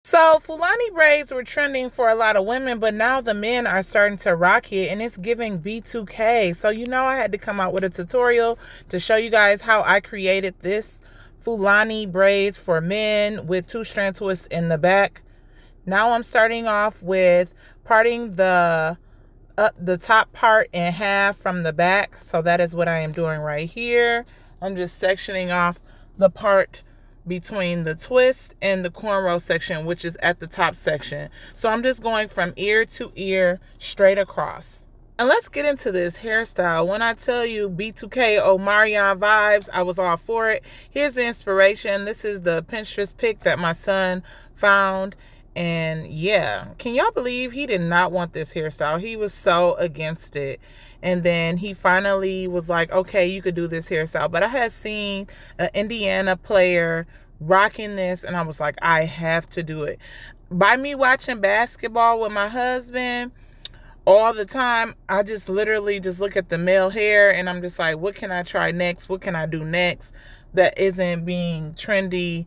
So Fulani braids were trending for a lot of women, but now the men are starting to rock it and it's giving B2K. So I had to come out with a tutorial to show you guys how I created this Fulani braids for men with 2-strand twists in the back. Now I'm starting off with parting the top part in half from the back. So that is what I am doing right here. I'm just sectioning off the part between the twist and the cornrow section, which is at the top section. So I'm just going from ear to ear straight across. And let's get into this hairstyle. When I tell you B2K Omarion vibes, I was all for it. Here's the inspiration. This is the Pinterest pic that my son found. And yeah, can y'all believe he did not want this hairstyle? He was so against it. And then he finally was like, okay, you could do this hairstyle. But I had seen an Indiana player rocking this, and I was like, I have to do it. By me watching basketball with my husband all the time, I just literally just look at the male hair and I'm just like, what can I try next? What can I do next that isn't being trendy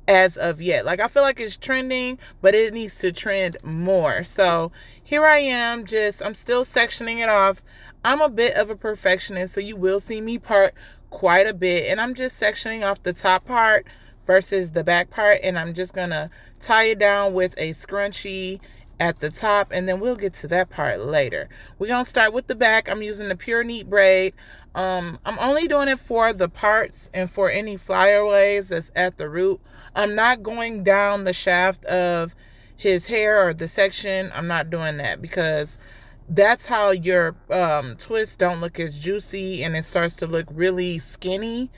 as of yet? Like, I feel like it's trending, but it needs to trend more. So here I am, I'm still sectioning it off. I'm a bit of a perfectionist, so you will see me part quite a bit, and I'm just sectioning off the top part versus the back part, and I'm just gonna tie it down with a scrunchie at the top, and then we'll get to that part later. We're gonna start with the back. I'm using the pure neat braid. I'm only doing it for the parts and for any flyaways that's at the root. I'm not going down the shaft of his hair or the section. I'm not doing that because that's how your twists don't look as juicy, and it starts to look really skinny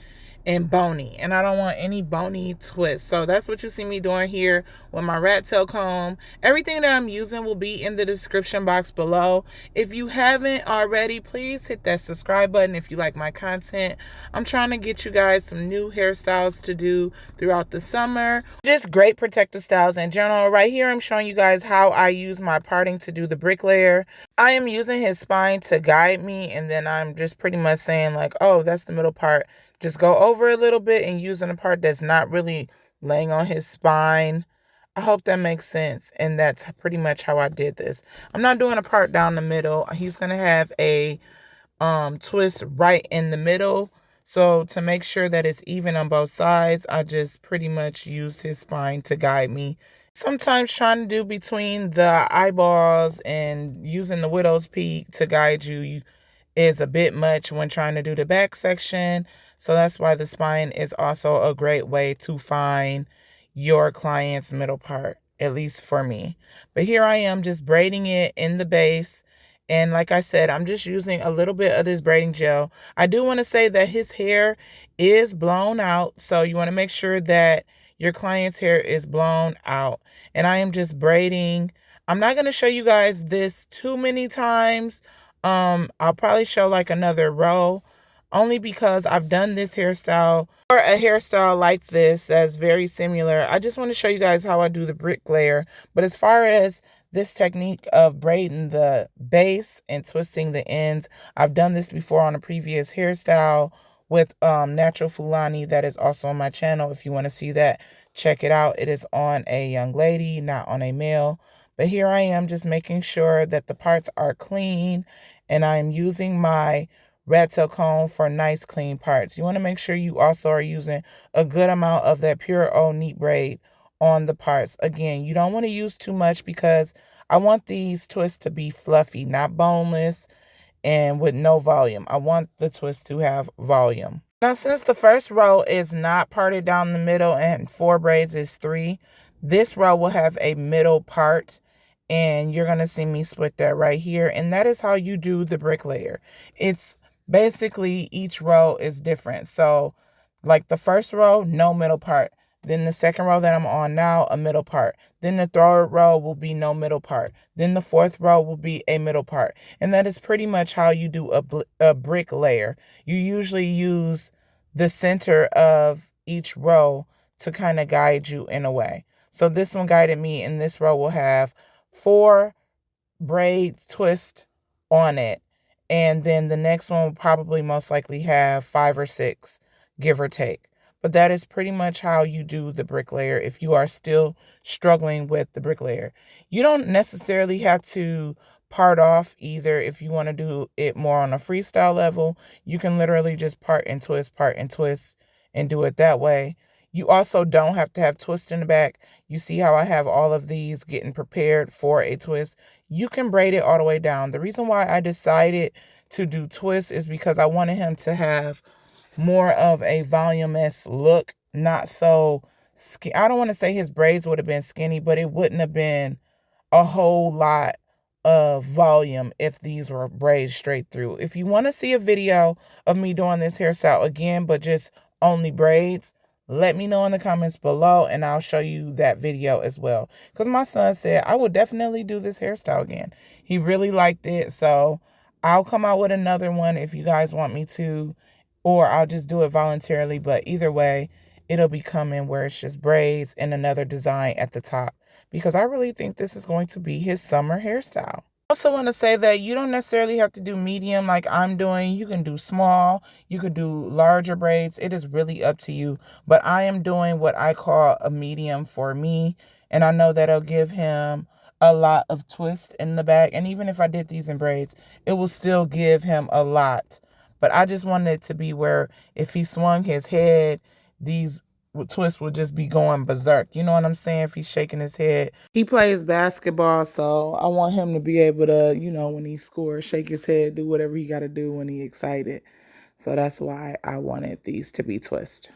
and bony, and I don't want any bony twists. So that's what you see me doing here with my rat tail comb. Everything that I'm using will be in the description box below. If you haven't already, please hit that subscribe button if you like my content. I'm trying to get you guys some new hairstyles to do throughout the summer, just great protective styles in general. Right here I'm showing you guys how I use my parting to do the bricklayer. I am using his spine to guide me, and then I'm just pretty much saying like, oh, that's the middle part. Just go over a little bit and using a part that's not really laying on his spine. I hope that makes sense. And that's pretty much how I did this. I'm not doing a part down the middle. He's going to have a twist right in the middle. So to make sure that it's even on both sides, I just pretty much used his spine to guide me. Sometimes trying to do between the eyeballs and using the widow's peak to guide you is a bit much when trying to do the back section. So that's why the spine is also a great way to find your client's middle part, at least for me. But here I am just braiding it in the base. And like I said, I'm just using a little bit of this braiding gel. I do want to say that his hair is blown out. So you want to make sure that your client's hair is blown out. And I am just braiding. I'm not going to show you guys this too many times. I'll probably show like another row, only because I've done this hairstyle or a hairstyle like this that's very similar. I just want to show you guys how I do the bricklayer. But as far as this technique of braiding the base and twisting the ends, I've done this before on a previous hairstyle with natural Fulani that is also on my channel. If you want to see that, check it out. It is on a young lady, not on a male. But here I am just making sure that the parts are clean, and I'm using my rat tail comb for nice clean parts. You want to make sure you also are using a good amount of that pure old neat braid on the parts. Again, you don't want to use too much because I want these twists to be fluffy, not boneless and with no volume. I want the twist to have volume. Now, since the first row is not parted down the middle and 4 braids is 3, this row will have a middle part, and you're going to see me split that right here. And that is how you do the bricklayer. It's basically each row is different. So like the first row, no middle part. Then the second row that I'm on now, a middle part. Then the third row will be no middle part. Then the fourth row will be a middle part. And that is pretty much how you do a brick layer. You usually use the center of each row to kind of guide you in a way. So this one guided me, and this row will have 4 braid twists on it. And then the next one will probably most likely have 5 or 6, give or take. But that is pretty much how you do the bricklayer if you are still struggling with the bricklayer. You don't necessarily have to part off either. If you want to do it more on a freestyle level, you can literally just part and twist, and do it that way. You also don't have to have twist in the back. You see how I have all of these getting prepared for a twist. You can braid it all the way down. The reason why I decided to do twist is because I wanted him to have more of a voluminous look, not so I don't want to say his braids would have been skinny, but it wouldn't have been a whole lot of volume if these were braids straight through. If you want to see a video of me doing this hairstyle again, but just only braids, let me know in the comments below and I'll show you that video as well. Because my son said I would definitely do this hairstyle again. He really liked it. So I'll come out with another one if you guys want me to, or I'll just do it voluntarily. But either way, it'll be coming where it's just braids and another design at the top, because I really think this is going to be his summer hairstyle. I also want to say that you don't necessarily have to do medium like I'm doing. You can do small, you could do larger braids. It is really up to you. But I am doing what I call a medium for me. And I know that'll give him a lot of twist in the back. And even if I did these in braids, it will still give him a lot. But I just wanted it to be where if he swung his head, these twists would just be going berserk. You know what I'm saying? If he's shaking his head. He plays basketball, so I want him to be able to, when he scores, shake his head, do whatever he got to do when he's excited. So that's why I wanted these to be twists.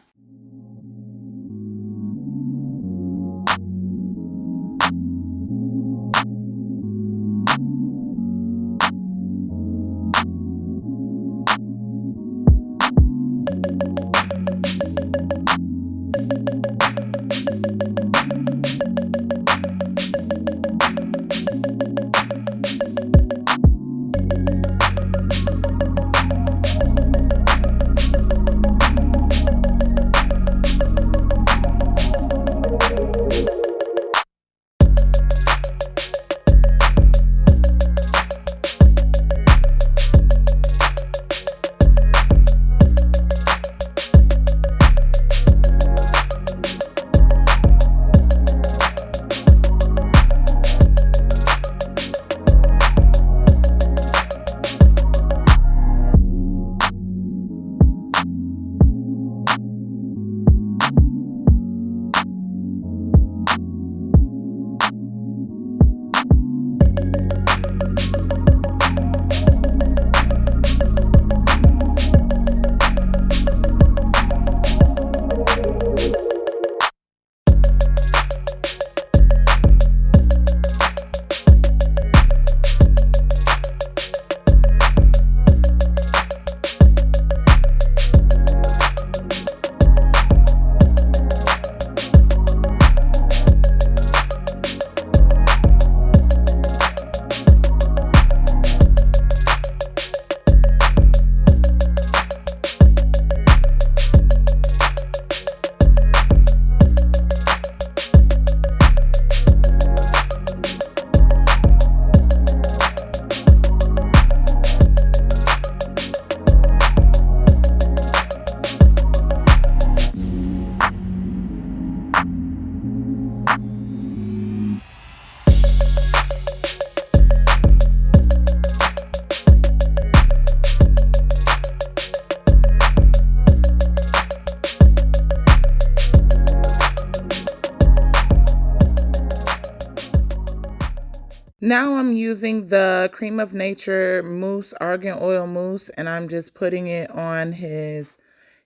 Now I'm using the Cream of Nature mousse, argan oil mousse, and I'm just putting it on his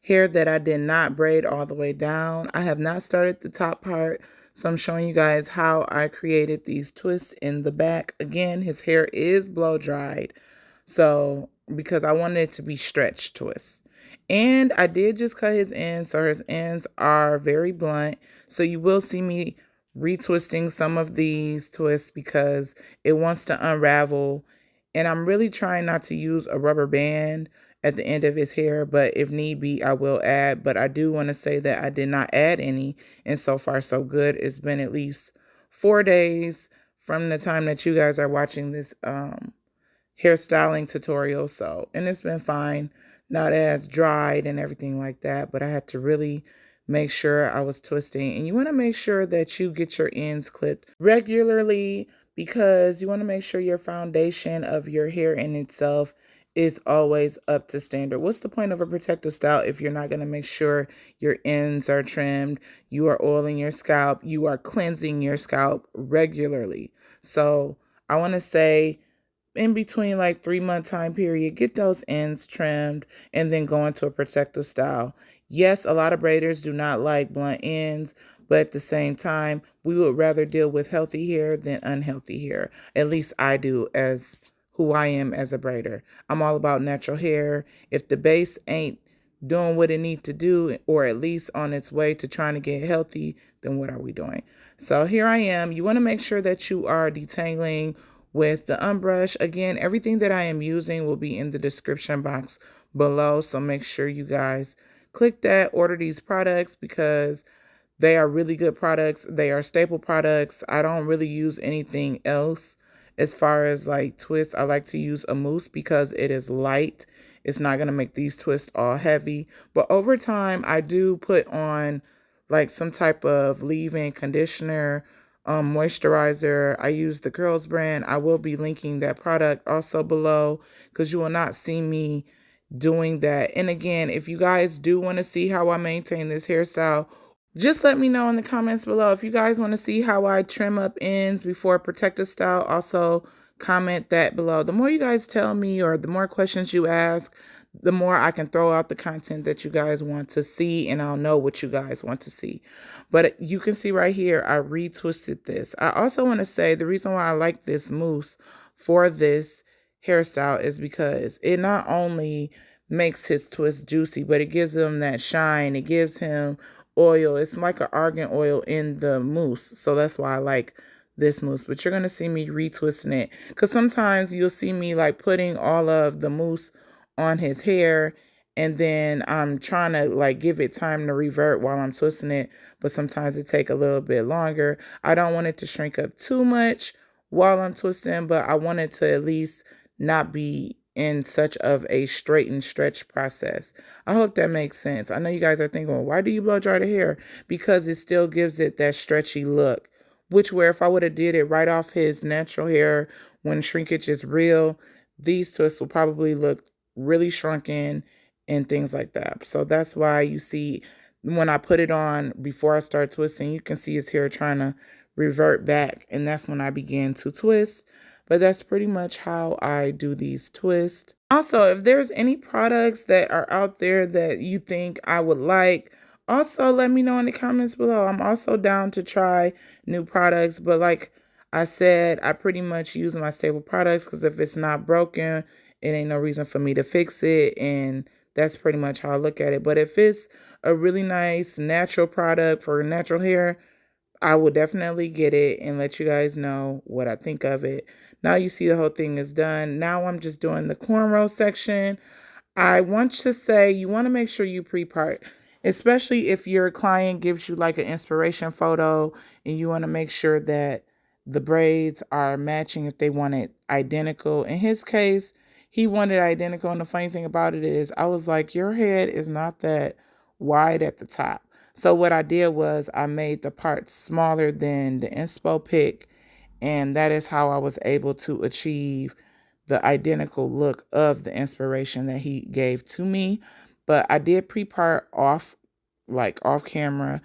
hair that I did not braid all the way down. I have not started the top part, so I'm showing you guys how I created these twists in the back. Again, his hair is blow dried, so because I wanted it to be stretch twists. And I did just cut his ends, so his ends are very blunt. So you will see me retwisting some of these twists because it wants to unravel. And I'm really trying not to use a rubber band at the end of his hair, but if need be, I will add. But I do want to say that I did not add any, and so far so good. It's been at least 4 days from the time that you guys are watching this hairstyling tutorial, and it's been fine. Not as dried and everything like that, but I had to really make sure I was twisting. And you want to make sure that you get your ends clipped regularly because you want to make sure your foundation of your hair in itself is always up to standard. What's the point of a protective style if you're not going to make sure your ends are trimmed, you are oiling your scalp, you are cleansing your scalp regularly? So I want to say in between like 3 month time period, get those ends trimmed and then go into a protective style. Yes, a lot of braiders do not like blunt ends, but at the same time, we would rather deal with healthy hair than unhealthy hair. At least I do, as who I am as a braider. I'm all about natural hair. If the base ain't doing what it needs to do, or at least on its way to trying to get healthy, then what are we doing? So here I am. You want to make sure that you are detangling with the unbrush. Again, everything that I am using will be in the description box below. So make sure you guys click that, order these products because they are really good products. They are staple products. I don't really use anything else as far as like twists. I like to use a mousse because it is light. It's not going to make these twists all heavy. But over time, I do put on like some type of leave-in conditioner, moisturizer. I use the Curls brand. I will be linking that product also below because you will not see me doing that. And again, if you guys do want to see how I maintain this hairstyle, just let me know in the comments below. If you guys want to see how I trim up ends before protective style, also comment that below. The more you guys tell me or the more questions you ask, the more I can throw out the content that you guys want to see, and I'll know what you guys want to see. But you can see right here, I retwisted this. I also want to say the reason why I like this mousse for this hairstyle is because it not only makes his twist juicy, but it gives him that shine. It gives him oil. It's like an argan oil in the mousse. So that's why I like this mousse. But you're going to see me retwisting it because sometimes you'll see me like putting all of the mousse on his hair and then I'm trying to like give it time to revert while I'm twisting it, but sometimes it take a little bit longer. I don't want it to shrink up too much while I'm twisting, but I want it to at least not be in such of a straighten stretch process. I hope that makes sense. I know you guys are thinking, well, why do you blow dry the hair? Because it still gives it that stretchy look, which where if I would have did it right off his natural hair when shrinkage is real, these twists will probably look really shrunken and things like that. So that's why you see when I put it on before I start twisting, you can see his hair trying to revert back, and that's when I begin to twist. But that's pretty much how I do these twists. Also, if there's any products that are out there that you think I would like, also let me know in the comments below. I'm also down to try new products, but like I said, I pretty much use my staple products because if it's not broken, it ain't no reason for me to fix it, and that's pretty much how I look at it. But if it's a really nice natural product for natural hair, I will definitely get it and let you guys know what I think of it. Now you see the whole thing is done. Now I'm just doing the cornrow section. I want to say you want to make sure you pre-part, especially if your client gives you like an inspiration photo and you want to make sure that the braids are matching if they want it identical. In his case, he wanted identical. And the funny thing about it is I was like, your head is not that wide at the top. So what I did was I made the parts smaller than the inspo pic, and that is how I was able to achieve the identical look of the inspiration that he gave to me. But I did pre-part off, like off camera.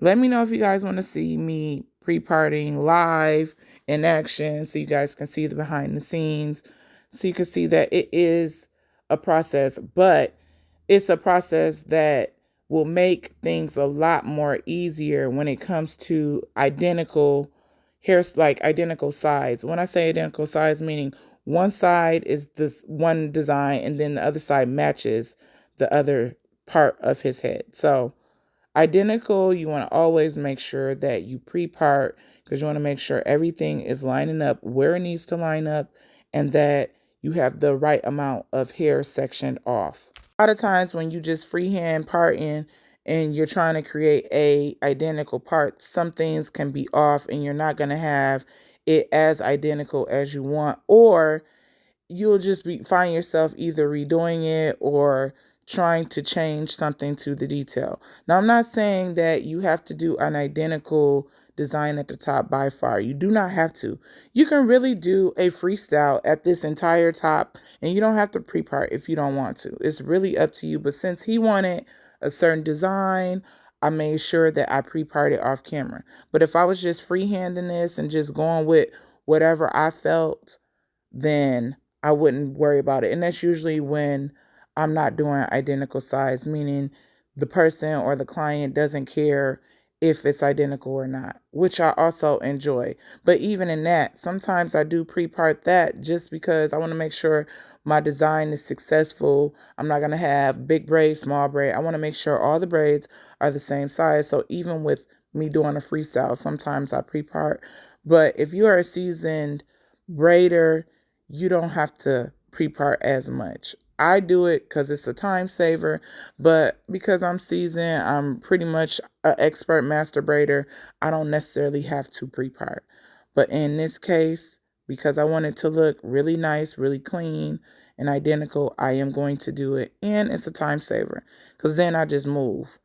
Let me know if you guys want to see me pre-parting live in action so you guys can see the behind the scenes. So you can see that it is a process, but it's a process that will make things a lot more easier when it comes to identical hairs, like identical sides. When I say identical sides, meaning one side is this one design and then the other side matches the other part of his head. So identical, you want to always make sure that you pre-part because you want to make sure everything is lining up where it needs to line up and that you have the right amount of hair sectioned off. A lot of times when you just freehand parting and you're trying to create a identical part, some things can be off and you're not going to have it as identical as you want, or you'll just find yourself either redoing it or trying to change something to the detail. Now, I'm not saying that you have to do an identical design at the top by far. You do not have to. You can really do a freestyle at this entire top, and you don't have to pre-part if you don't want to. It's really up to you. But since he wanted a certain design, I made sure that I pre-parted off camera. But if I was just freehanding this and just going with whatever I felt, then I wouldn't worry about it. And that's usually when I'm not doing identical size, meaning the person or the client doesn't care if it's identical or not, which I also enjoy. But even in that, sometimes I do pre-part that just because I want to make sure my design is successful. I'm not going to have big braid, small braid. I want to make sure all the braids are the same size. So even with me doing a freestyle, sometimes I pre-part. But if you are a seasoned braider, you don't have to pre-part as much. I do it because it's a time saver, but because I'm seasoned, I'm pretty much an expert master braider, I don't necessarily have to pre-part. But in this case, because I want it to look really nice, really clean, and identical, I am going to do it. And it's a time saver because then I just move.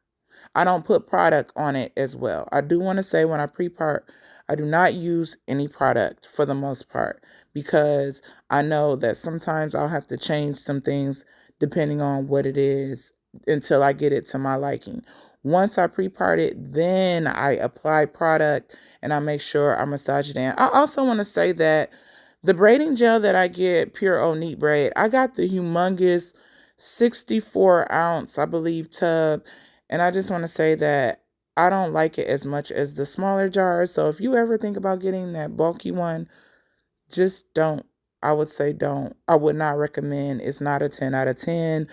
I don't put product on it as well. I do want to say when I pre-part, I do not use any product for the most part because I know that sometimes I'll have to change some things depending on what it is until I get it to my liking. Once I pre-part it, then I apply product and I make sure I massage it in. I also want to say that the braiding gel that I get, Pure O Neat Braid, I got the humongous 64 ounce, I believe, tub. And I just want to say that I don't like it as much as the smaller jars. So if you ever think about getting that bulky one, just don't. I would say don't. I would not recommend. It's not a 10 out of 10.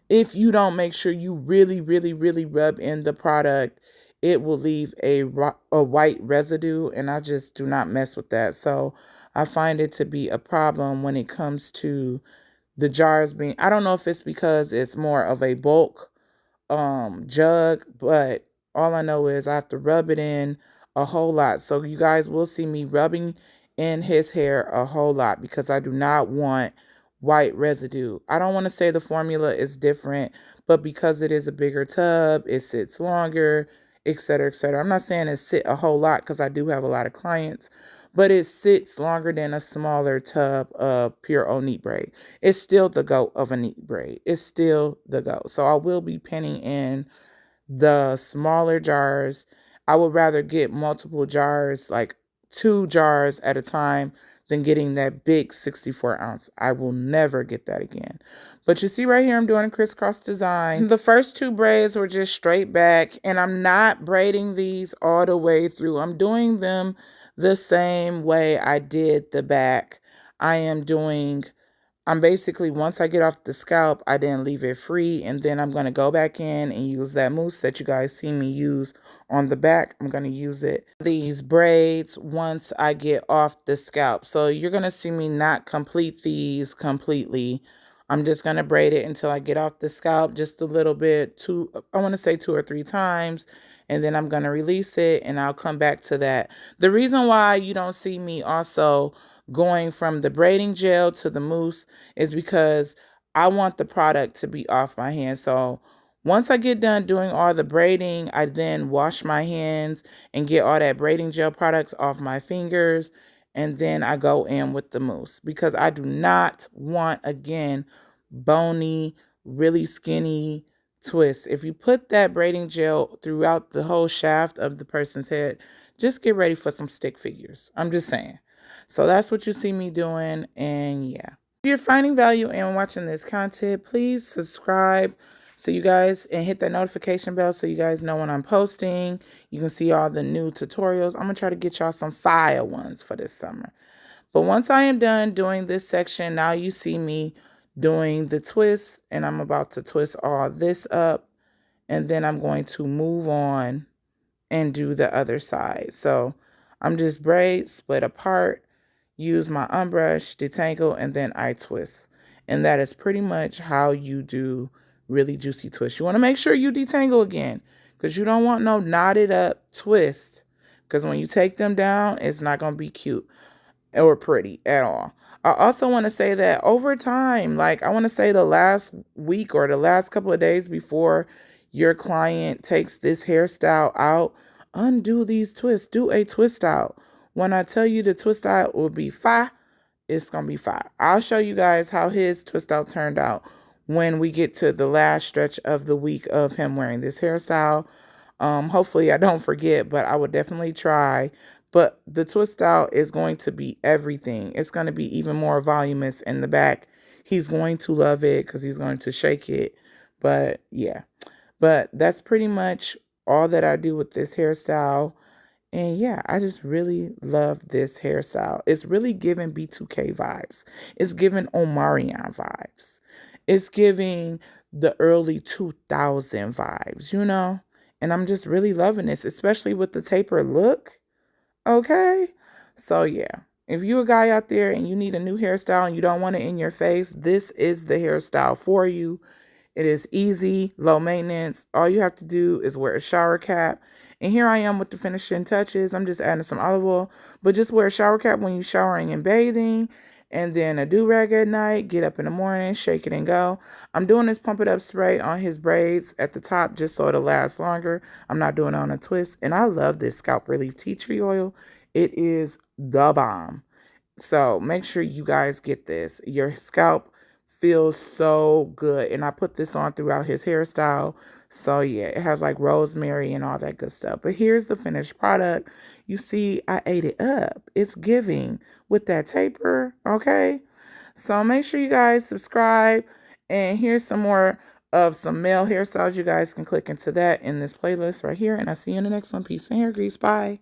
If you don't make sure you really, really, really rub in the product, it will leave a white residue, and I just do not mess with that. So I find it to be a problem when it comes to the jars being, I don't know if it's because it's more of a bulk jug, but all I know is I have to rub it in a whole lot. So you guys will see me rubbing in his hair a whole lot because I do not want white residue. I don't want to say the formula is different, but because it is a bigger tub, it sits longer, etc., etc. I'm not saying it sit a whole lot because I do have a lot of clients, but it sits longer than a smaller tub of Pure O Neat Braid. It's still the GOAT of a neat braid. It's still the GOAT. So I will be pinning in the smaller jars. I would rather get multiple jars, like 2 jars at a time, than getting that big 64 ounce. I will never get that again. But you see right here, I'm doing a crisscross design. The first 2 braids were just straight back, and I'm not braiding these all the way through. I'm doing them the same way I did the back. I'm basically, once I get off the scalp, I then leave it free, and then I'm going to go back in and use that mousse that you guys see me use on the back. I'm going to use it. These braids once I get off the scalp. So you're going to see me not complete these completely. I'm just going to braid it until I get off the scalp just a little bit, I want to say 2 or 3 times, and then I'm going to release it, and I'll come back to that. The reason why you don't see me also going from the braiding gel to the mousse is because I want the product to be off my hands. So once I get done doing all the braiding, I then wash my hands and get all that braiding gel products off my fingers. And then I go in with the mousse because I do not want, again, bony, really skinny twists. If you put that braiding gel throughout the whole shaft of the person's head, just get ready for some stick figures. I'm just saying. So that's what you see me doing. And yeah, if you're finding value in watching this content, please subscribe so you guys, and hit that notification bell so you guys know when I'm posting. You can see all the new tutorials. I'm going to try to get y'all some fire ones for this summer. But once I am done doing this section, now you see me doing the twist, and I'm about to twist all this up, and then I'm going to move on and do the other side. So I'm just braid, split apart, use my unbrush, detangle, and then I twist. And that is pretty much how you do really juicy twist. You want to make sure you detangle again because you don't want no knotted up twist, because when you take them down, it's not going to be cute. or pretty at all. I also want to say that over time, like I want to say the last week or the last couple of days before your client takes this hairstyle out, undo these twists. Do a twist out. When I tell you the twist out will be fire, it's going to be fire. I'll show you guys how his twist out turned out when we get to the last stretch of the week of him wearing this hairstyle. Hopefully I don't forget, but I would definitely try. But the twist out is going to be everything. It's going to be even more voluminous in the back. He's going to love it because he's going to shake it. But yeah, but that's pretty much all that I do with this hairstyle. And yeah, I just really love this hairstyle. It's really giving B2K vibes. It's giving Omarion vibes. It's giving the early 2000 vibes, you know? And I'm just really loving this, especially with the taper look. Okay? So yeah, if you're a guy out there and you need a new hairstyle and you don't want it in your face, this is the hairstyle for you. It is easy, low maintenance. All you have to do is wear a shower cap. And here I am with the finishing touches. I'm just adding some olive oil. But just wear a shower cap when you're showering and bathing. And then a do-rag at night. Get up in the morning, shake it and go. I'm doing this Pump It Up spray on his braids at the top just so it'll last longer. I'm not doing it on a twist. And I love this Scalp Relief Tea Tree Oil. It is the bomb. So make sure you guys get this. Your scalp feels so good. And I put this on throughout his hairstyle. So yeah, it has like rosemary and all that good stuff. But here's the finished product. You see, I ate it up. It's giving with that taper. Okay. So make sure you guys subscribe. And here's some more of some male hairstyles. You guys can click into that in this playlist right here. And I'll see you in the next one. Peace and hair grease. Bye.